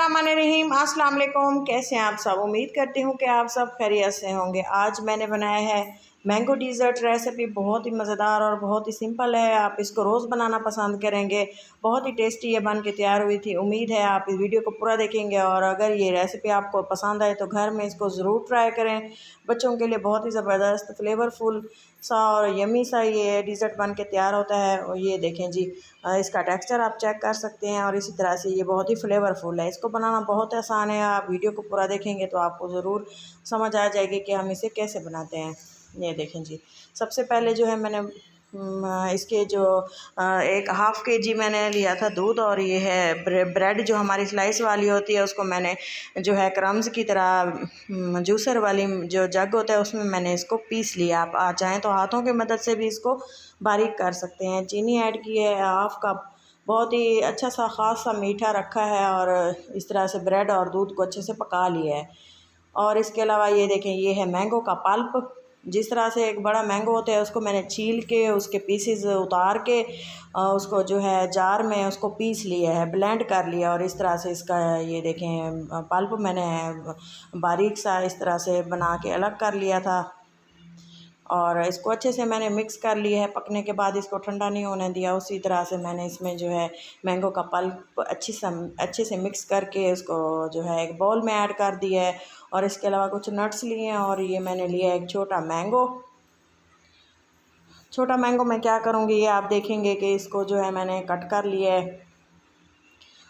बिस्मिल्लाहिर्रहमानिर्रहीम। अस्सलाम वालेकुम। कैसे हैं आप सब? उम्मीद करती हूँ कि आप सब खैरियत से होंगे। आज मैंने बनाया है मैंगो डिज़र्ट रेसिपी। बहुत ही मज़ेदार और बहुत ही सिंपल है। आप इसको रोज़ बनाना पसंद करेंगे। बहुत ही टेस्टी ये बन के तैयार हुई थी। उम्मीद है आप इस वीडियो को पूरा देखेंगे और अगर ये रेसिपी आपको पसंद आए तो घर में इसको ज़रूर ट्राई करें। बच्चों के लिए बहुत ही ज़बरदस्त फ्लेवरफुल सा और यमी सा ये डिज़र्ट बन के तैयार होता है। और ये देखें जी, इसका टेक्सचर आप चेक कर सकते हैं और इसी तरह से ये बहुत ही फ्लेवरफुल है। इसको बनाना बहुत आसान है। आप वीडियो को पूरा देखेंगे तो आपको ज़रूर समझ आ जाएगी कि हम इसे कैसे बनाते हैं। ये देखें जी, सबसे पहले जो है मैंने इसके जो एक हाफ़ केजी मैंने लिया था दूध, और ये है ब्रेड जो हमारी स्लाइस वाली होती है उसको मैंने जो है क्रम्स की तरह जूसर वाली जो जग होता है उसमें मैंने इसको पीस लिया। आप चाहें तो हाथों की मदद से भी इसको बारीक कर सकते हैं। चीनी ऐड की है हाफ़ कप। बहुत ही अच्छा सा ख़ास सा मीठा रखा है और इस तरह से ब्रेड और दूध को अच्छे से पका लिया है। और इसके अलावा ये देखें, ये है मैंगो का पल्प। जिस तरह से एक बड़ा मैंगो होता है उसको मैंने छील के उसके पीसेस उतार के उसको जो है जार में उसको पीस लिया है, ब्लेंड कर लिया। और इस तरह से इसका ये देखें पल्प मैंने बारीक सा इस तरह से बना के अलग कर लिया था और इसको अच्छे से मैंने मिक्स कर लिया है। पकने के बाद इसको ठंडा नहीं होने दिया। उसी तरह से मैंने इसमें जो है मैंगो का पल्प अच्छे से मिक्स करके इसको जो है एक बाउल में ऐड कर दिया है। और इसके अलावा कुछ नट्स लिए हैं और ये मैंने लिया एक छोटा मैंगो। छोटा मैंगो मैं क्या करूँगी ये आप देखेंगे कि इसको जो है मैंने कट कर लिया है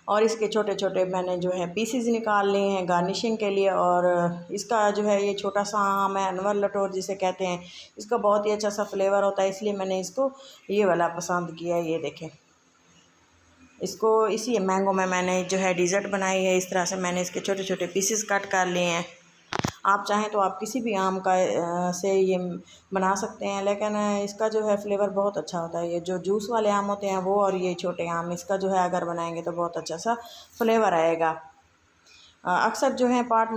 और इसके छोटे छोटे मैंने जो है पीसेस निकाल लिए हैं गार्निशिंग के लिए। और इसका जो है ये छोटा सा आम है, अनवर लटोर जिसे कहते हैं, इसका बहुत ही अच्छा सा फ्लेवर होता है, इसलिए मैंने इसको ये वाला पसंद किया है। ये देखें, इसको इसी मैंगो में मैंने जो है डिज़र्ट बनाई है। इस तरह से मैंने इसके छोटे छोटे पीसेस कट कर लिए हैं। आप चाहें तो आप किसी भी आम का से ये बना सकते हैं, लेकिन इसका जो है फ्लेवर बहुत अच्छा होता है। ये जो जूस वाले आम होते हैं वो और ये छोटे आम, इसका जो है अगर बनाएंगे तो बहुत अच्छा सा फ्लेवर आएगा। अक्सर जो है पार्ट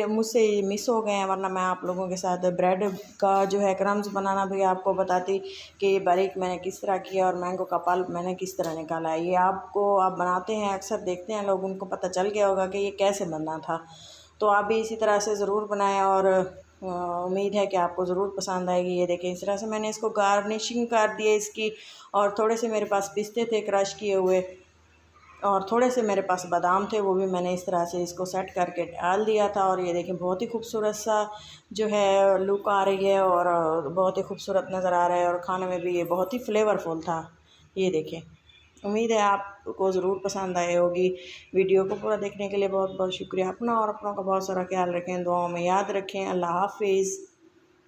मुझसे मिस हो गए हैं, वरना मैं आप लोगों के साथ ब्रेड का जो है क्रम्स बनाना भी आपको बताती कि ये बारीक मैंने किस तरह किया और मैंगो का पल्प मैंने किस तरह निकाला है। ये आपको आप बनाते हैं अक्सर देखते हैं लोग, उनको पता चल गया होगा कि ये कैसे बनना था। तो आप भी इसी तरह से ज़रूर बनाएं और उम्मीद है कि आपको ज़रूर पसंद आएगी। ये देखें, इस तरह से मैंने इसको गार्निशिंग कर दी है इसकी। और थोड़े से मेरे पास पिस्ते थे क्रश किए हुए और थोड़े से मेरे पास बादाम थे, वो भी मैंने इस तरह से इसको सेट करके डाल दिया था। और ये देखें, बहुत ही खूबसूरत सा जो है लुक आ रही है और बहुत ही खूबसूरत नज़र आ रहा है और खाने में भी ये बहुत ही फ्लेवरफुल था। ये देखें, उम्मीद है आपको ज़रूर पसंद आई होगी। वीडियो को पूरा देखने के लिए बहुत बहुत शुक्रिया। अपना और अपनों का बहुत सारा ख्याल रखें, दुआओं में याद रखें। अल्लाह हाफिज़।